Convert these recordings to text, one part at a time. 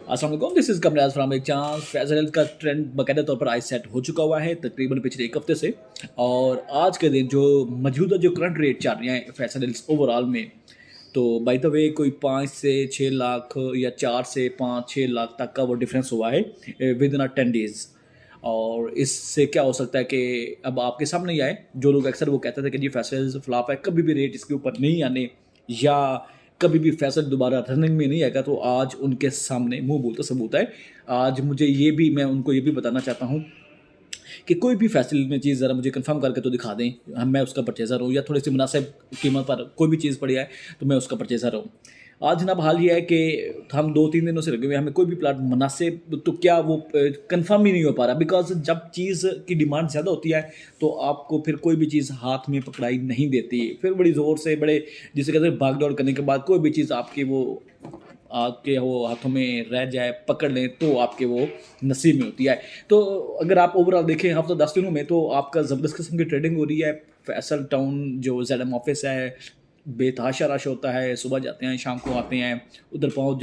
अस्सलाम वालेकुम, this is Kamaraj from एक चांस। फैज़ल का ट्रेंड बाकायदा तौर पर आज सेट हो चुका हुआ है तकरीबन पिछले 1 हफ्ते से। और आज के दिन जो मौजूदा जो करंट रेट चल रहे हैं फैज़ल ओवरऑल में, तो बाय द वे कोई 5 से 6 लाख या 4 से 5-6 लाख तक का वो डिफरेंस हुआ है विद इन 10 डेज़। और इससे क्या हो सकता है कि अब आपके सामने ही आए, जो लोग अक्सर वो कहते थे कि जी फैज़ल फ्लॉप है, कभी भी रेट इसके ऊपर नहीं आने या कभी भी फैसल दोबारा रनिंग में नहीं आएगा, तो आज उनके सामने मुँह बोलता सबूत है। आज मुझे ये भी मैं उनको ये भी बताना चाहता हूँ कि कोई भी फैसल में चीज़ ज़रा मुझे कंफर्म करके तो दिखा दें, मैं उसका परचेज़र हूँ या थोड़ी-सी मुनासिब कीमत पर कोई भी चीज़ पड़ी है, तो मैं उसका परचेज़र हूँ। आज जनाब हाल ये है कि हम 2-3 दिनों से लगे हुए हैं, हमें कोई भी प्लाट मुनासिब तो क्या वो कंफर्म ही नहीं हो पा रहा, बिकॉज़ जब चीज़ की डिमांड ज़्यादा होती है, तो आपको फिर कोई भी चीज़ हाथ में पकड़ाई नहीं देती। फिर बड़ी ज़ोर से बड़े जिसे कहते हैं भाग-दौड़ करने के बाद कोई भी चीज़ आपके वो हाथों में रह जाए, पकड़ लें, तो आपके वो नसीब में होती है। तो अगर आप ओवरऑल देखें हफ़्ता 10 दिनों में, तो आपका ज़बरदस्त किस्म की ट्रेडिंग हो रही है। फैसल टाउन जो ज़ेडएम ऑफिस है, बेतहाशा रश होता है, सुबह जाते हैं, शाम को आते हैं। उधर पाँव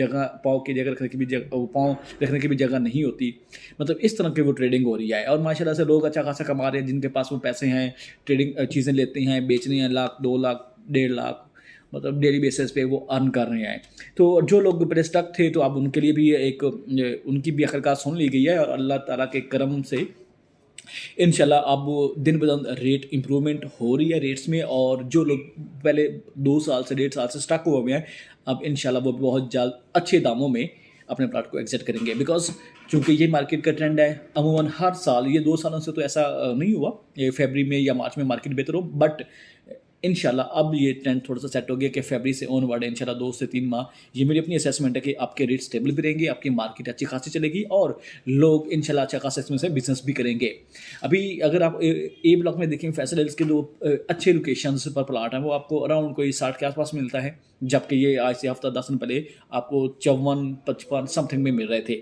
की जगह रखने की भी पाँव रखने की भी जगह नहीं होती। मतलब इस तरह की वो ट्रेडिंग हो रही है और माशाल्लाह से लोग अच्छा खासा कमा रहे हैं, जिनके पास वो पैसे हैं, ट्रेडिंग चीज़ें लेते हैं, बेचनी है, लाख, 2 लाख, 1.5 लाख, मतलब डेली बेसिस पे वो अर्न कर रहे हैं। तो जो लोग बड़े स्टक थे, तो अब उनके लिए भी उनकी भी आखिरकार सुन ली गई है और अल्लाह ताला के करम से इंशाल्लाह अब दिन ब दिन रेट इम्प्रूवमेंट हो रही है रेट्स में। और जो लोग पहले 2 साल से 1.5 साल से स्टक हुए हुए हैं, अब इंशाल्लाह वो बहुत जल्द अच्छे दामों में अपने प्लॉट को एग्ज़िट करेंगे, बिकॉज़ चूँकि ये मार्केट का ट्रेंड है। अमूमन हर साल ये 2 सालों से तो ऐसा नहीं हुआ, ये फ़रवरी में या मार्च में मार्केट बेहतर हो, बट इंशाल्लाह अब ये ट्रेंड थोड़ा-सा सेट हो गया कि फ़रवरी से ऑनवर्ड इंशाल्लाह 2 से 3 माह, ये मेरी अपनी असेसमेंट है कि आपके रेट स्टेबल भी रहेंगे, आपकी मार्केट अच्छी खासी चलेगी और लोग इंशाल्लाह अच्छा खासा इसमें से बिज़नेस भी करेंगे। अभी अगर आप ए ब्लॉक में देखें, फैसल हिल्स के जो अच्छे लोकेशंस पर प्लॉट हैं, वो आपको अराउंड कोई 60 के आस-पास मिलता है, जबकि ये आज से हफ़्ता 10 दिन पहले आपको 54-55 समथिंग में मिल रहे थे।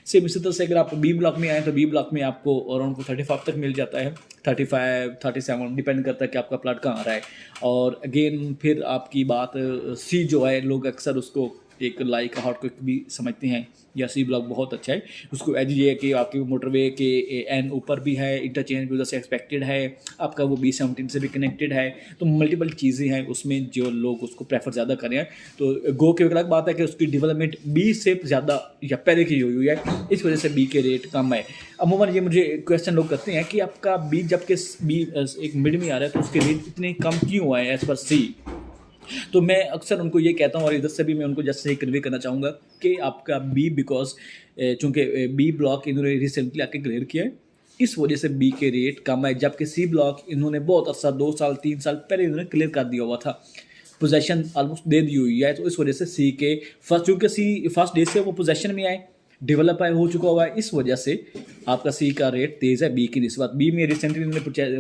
सेम इसी तरह से अगर आप बी ब्लॉक में आएँ, तो बी ब्लॉक में आपको अराउंड 35 तक मिल जाता है, 35, 37 डिपेंड करता है कि आपका प्लॉट कहाँ आ रहा है। और अगेन फिर आपकी बात सी जो है, लोग अक्सर उसको एक लाइक हॉट क्विक भी समझते हैं, या सी ब्लॉक बहुत अच्छा है। उसको एज ये है कि आपकी मोटरवे के एन ऊपर भी है, इंटरचेंज भी उधर से एक्सपेक्टेड है, आपका वो B17 से भी कनेक्टेड है, तो मल्टीपल चीज़ें हैं उसमें जो लोग उसको प्रेफर ज़्यादा करें। तो गो की अलग बात है कि उसकी डेवलपमेंट बी से ज़्यादा या पहले की हुई है, इस वजह से बी के रेट कम है। अमूमन ये मुझे क्वेश्चन लोग करते हैं कि आपका बी जबकि बी एक मिड में आ रहा है, तो उसके रेट इतने कम क्यों आए एज़ पर सी। तो मैं अक्सर उनको ये कहता हूँ और इधर से भी मैं उनको जैसे ही कन्वे करना चाहूँगा कि आपका बी, बिकॉज चूँकि बी ब्लॉक इन्होंने रिसेंटली आके क्लियर किया है, इस वजह से बी के रेट कम है, जबकि सी ब्लॉक इन्होंने बहुत अर्सा 2 साल 3 साल पहले इन्होंने क्लियर कर दिया हुआ था, पोजेसन ऑलमोस्ट दे दी हुई है। तो इस वजह से सी के फर्स्ट, चूँकि सी फर्स्ट डे से वो पोजेसन में आए, डेवलप है, हो चुका हुआ है, इस वजह से आपका सी का रेट तेज़ है बी की निस्बत। बी में रिसेंटली उन्होंने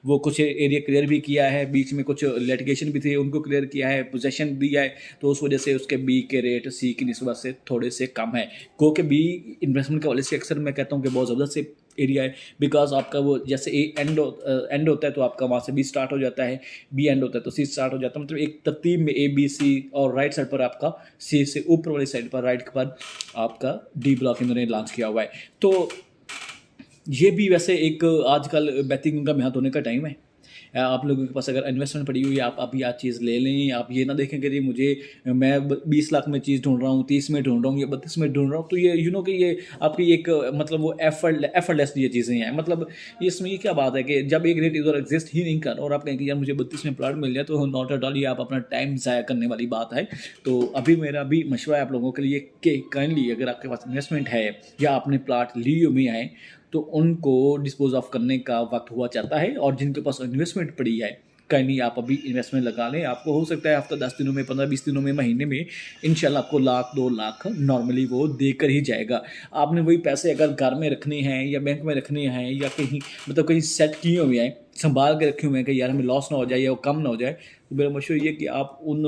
वो कुछ एरिया क्लियर भी किया है, बीच में कुछ लिटिगेशन भी थे, उनको क्लियर किया है, पोजेसन दिया है, तो उस वजह से उसके बी के रेट सी की निस्बत से थोड़े से कम है। गो के बी इन्वेस्टमेंट के हवाले से अक्सर मैं कहता हूँ कि बहुत ज़बरदस्त से एरिया है, बिकॉज आपका वो जैसे एंड होता है, तो आपका वहाँ से बी स्टार्ट हो जाता है, बी एंड होता है तो सी स्टार्ट हो जाता है, मतलब एक तरतीब में ए बी सी, और राइट साइड पर आपका सी से ऊपर वाली साइड पर राइट पर आपका डी ब्लॉक इन्होंने लॉन्च किया हुआ है। तो ये भी वैसे एक आजकल बेटिंग का महत्व होने का टाइम है। आप लोगों के पास अगर इन्वेस्टमेंट पड़ी हुई है, आप अभी आज चीज़ ले लें। आप ये ना देखें कि जी मुझे मैं 20 लाख में चीज़ ढूंढ रहा हूँ, 30 में ढूंढ रहा हूँ या 32 में ढूंढ रहा हूँ, तो ये कि ये आपकी एक मतलब वो एफर्टलेस ये चीज़ें हैं। मतलब इसमें ये क्या बात है कि जब एक रेट इधर एग्जिस्ट ही नहीं कर और आप कहें कि यार मुझे 32 में प्लॉट मिल जाए, तो नॉट एट ऑल ये आप अपना टाइम ज़ाया करने वाली बात है। तो अभी मेरा भी मशवरा है आप लोगों के लिए कि काइंडली अगर आपके पास इन्वेस्टमेंट है या आपने प्लॉट लिए हुए हैं, तो उनको डिस्पोज ऑफ करने का वक्त हुआ चाहता है। और जिनके पास इन्वेस्टमेंट पड़ी है, कहीं नहीं, आप अभी इन्वेस्टमेंट लगा लें। आपको हो सकता है हफ्ता 10 दिनों में, 15-20 दिनों में, महीने में इंशाल्लाह आपको लाख 2 लाख नॉर्मली वो देकर ही जाएगा। आपने वही पैसे अगर घर में रखने हैं या बैंक में रखने हैं या कहीं मतलब कहीं सेट किए हुए हैं, संभाल के रखे हुए हैं कि यार हमें लॉस ना हो जाए या वो कम ना हो जाए, तो मेरा मशवरा ये कि आप उन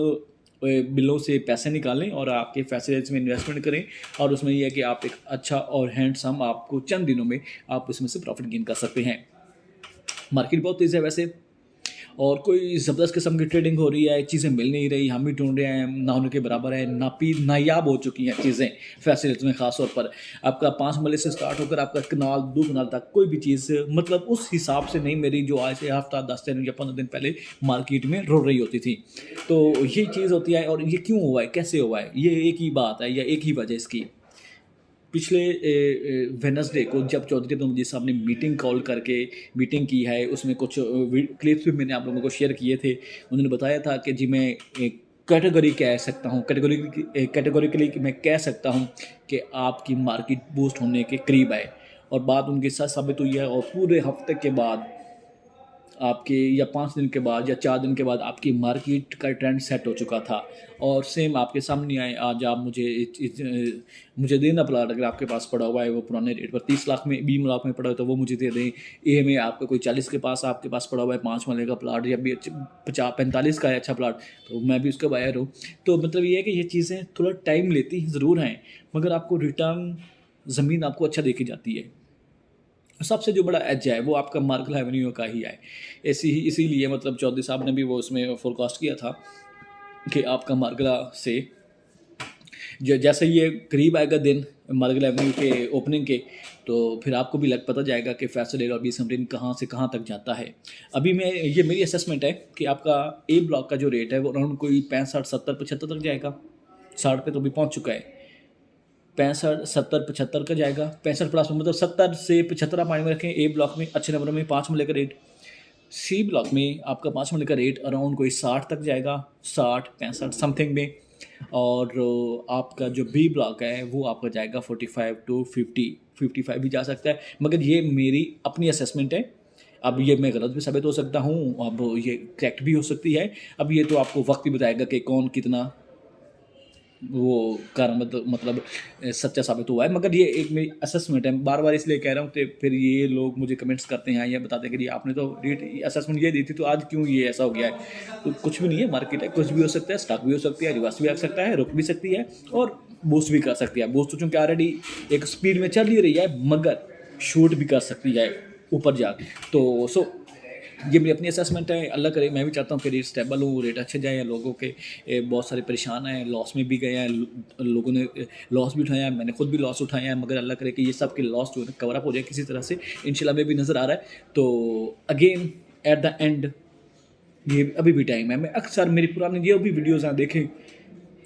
बिलों से पैसे निकालें और आपके फैसिलिटीज़ में इन्वेस्टमेंट करें। और उसमें यह है कि आप एक अच्छा और हैंडसम आपको चंद दिनों में आप उसमें से प्रॉफिट गेन कर सकते हैं। मार्केट बहुत तेज़ है वैसे, और कोई ज़बरदस्त किस्म की ट्रेडिंग हो रही है, चीज़ें मिल नहीं रही, हम भी ढूंढ रहे हैं, ना होने के बराबर है, नायाब हो चुकी हैं चीज़ें फैसिलिटीज में। ख़ास तौर पर आपका 5 मरले से स्टार्ट होकर आपका कनाल 2 कनाल तक कोई भी चीज़ मतलब उस हिसाब से नहीं मेरी जो आज से हफ्ता 10 दिन या 15 दिन पहले मार्केट में रुल रही होती थी। तो ये चीज़ होती है, और ये क्यों हुआ है, कैसे हुआ है, ये एक ही बात है या एक ही वजह इसकी। पिछले वेडनेसडे को जब चौधरी तो मुझे साहब ने मीटिंग कॉल करके मीटिंग की है, उसमें कुछ क्लिप्स भी मैंने आप लोगों को शेयर किए थे। उन्होंने बताया था कि जी मैं एक कैटेगरी कह सकता हूँ, कैटेगोरिकली मैं कह सकता हूँ कि आपकी मार्केट बूस्ट होने के करीब है, और बात उनके साथ साबित हुई है। और पूरे हफ्ते के बाद आपके, या 5 दिन के बाद या 4 दिन के बाद आपकी मार्केट का ट्रेंड सेट हो चुका था। और सेम आपके सामने आए, आज आप मुझे देना प्लाट अगर आपके पास पड़ा हुआ है वो पुराने रेट पर 30 लाख में 20 लाख में पड़ा है तो वो मुझे दे दें। ए में आपका कोई 40 के पास आपके पास पड़ा हुआ है 5 वाले का प्लाट, या 45 का है अच्छा प्लाट, तो मैं भी उसका बायर हूँ। तो मतलब ये है कि ये चीज़ें थोड़ा टाइम लेती ज़रूर हैं, मगर आपको रिटर्न ज़मीन आपको अच्छा देखी जाती है। सबसे जो बड़ा एज है वो आपका मार्कल एवेन्यू का ही है। इसीलिए मतलब चौधरी साहब ने भी वो उसमें फोरकास्ट किया था कि आपका मार्गला से जैसे ये करीब आएगा दिन मार्गल एवेन्यू के ओपनिंग के, तो फिर आपको भी पता जाएगा कि फैसल और 20 कहाँ से कहाँ तक जाता है। अभी ये मेरी असेसमेंट है कि आपका ए ब्लॉक का जो रेट है वो अराउंड कोई 65, 70, 75 तक जाएगा। 60 पे तो भी पहुँच चुका है। 65, 70, 75 का जाएगा। 65 प्लस में मतलब 70 से 75 आप माइंड में रखें। ए ब्लॉक में अच्छे नंबरों में 5 मरले का रेट, सी ब्लॉक में आपका 5 मरले का रेट अराउंड कोई 60 तक जाएगा, 60, 65 समथिंग में। और आपका जो बी ब्लॉक है वो आपका जाएगा 45 टू 50, 55 भी जा सकता है। मगर ये मेरी अपनी असेसमेंट है, अब ये मैं गलत भी साबित हो सकता हूँ, अब ये करेक्ट भी हो सकती है। अब ये तो आपको वक्त ही बताएगा कि कौन कितना वो कारण मतलब सच्चा साबित हुआ है। मगर ये एक मेरी असेसमेंट है, बार बार इसलिए कह रहा हूँ। तो फिर ये लोग मुझे कमेंट्स करते हैं या बताते हैं कि आपने तो रेट असेसमेंट ये दी थी तो आज क्यों ये ऐसा हो गया है। तो कुछ भी नहीं है, मार्केट है, कुछ भी हो सकता है, स्टॉक भी हो सकती है, रिवर्स भी आ सकता है, रुक भी सकती है और बूस्ट भी कर सकती है। बूस्ट तो चूँकि ऑलरेडी एक स्पीड में चल ही रही है, मगर शूट भी कर सकती है ऊपर जा। तो ये मेरी अपनी असेसमेंट है। अल्लाह करे मैं भी चाहता हूँ कि रेट स्टेबल हो, रेट अच्छे जाए। लोगों के बहुत सारे परेशान हैं, लॉस में भी गए हैं, लोगों ने लॉस भी उठाया है, मैंने खुद भी लॉस उठाया है। मगर अल्लाह करे कि ये सब के लॉस जो है कवर अप हो जाए किसी तरह से, इंशाल्लाह में भी नज़र आ रहा है। तो अगेन एट द एंड ये अभी भी टाइम है। मैं अक्सर मेरी पुरानी जो भी वीडियोज़ हैं देखें,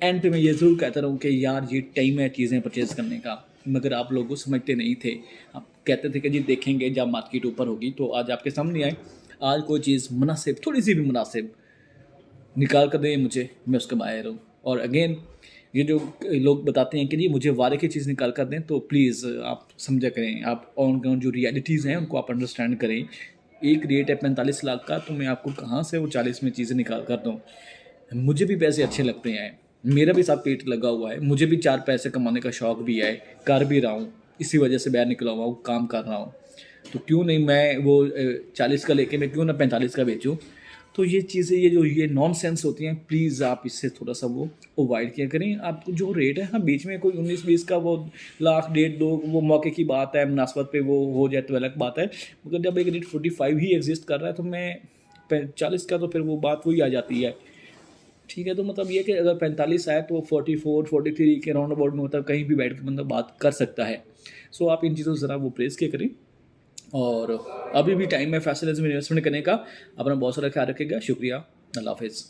एंड पे मैं ये ज़रूर कहता रहूँ कि यार ये टाइम है चीज़ें परचेज़ करने का, मगर आप लोग समझते नहीं थे। आप कहते थे कि जी देखेंगे जब मार्केट ऊपर होगी। तो आज आपके सामने आए, आज कोई चीज़ मुनासिब, थोड़ी सी भी मुनासिब निकाल कर दें मुझे, मैं उसका बायर हूँ। और अगेन ये जो लोग बताते हैं कि जी मुझे वारे की चीज़ निकाल कर दें, तो प्लीज़ आप समझा करें, आप ऑन ग्राउंड जो रियलिटीज़ हैं उनको आप अंडरस्टैंड करें। एक रेट है 45 लाख का, तो मैं आपको कहाँ से वो 40 में चीज़ें निकाल कर दूँ। मुझे भी पैसे अच्छे लगते हैं, मेरा भी साथ पेट लगा हुआ है, मुझे भी 4 पैसे कमाने का शौक़ भी है, कर भी रहा हूँ, इसी वजह से बाहर निकला हुआ हूँ, काम कर रहा हूँ। तो क्यों नहीं मैं वो 40 का लेके मैं क्यों ना 45 का बेचूँ। तो ये चीज़ें ये नॉनसेंस होती हैं, प्लीज़ आप इससे थोड़ा सा वो अवॉइड किया करें। आपको जो रेट है, हाँ बीच में कोई 19-20 का वो लाख 1.5-2 वो मौके की बात है, मुनासबत पे वो हो जाए तो अलग बात है। मगर जब एक रेट 45 ही एग्जिस्ट कर रहा है तो मैं 40 का, तो फिर वो बात वही आ जाती है। ठीक है, तो मतलब ये कि अगर 45 आए तो 44, 43 के राउंड अबाउट में मतलब कहीं भी बैठ के बंदा बात कर सकता है। सो आप इन चीज़ों से ज़रा वो प्रेस किया करें। और अभी भी टाइम है फैसिलिटीज़ में इन्वेस्टमेंट करने का। अपना बहुत सारा ख्याल रखिएगा। शुक्रिया। अल्लाह हाफ़िज़।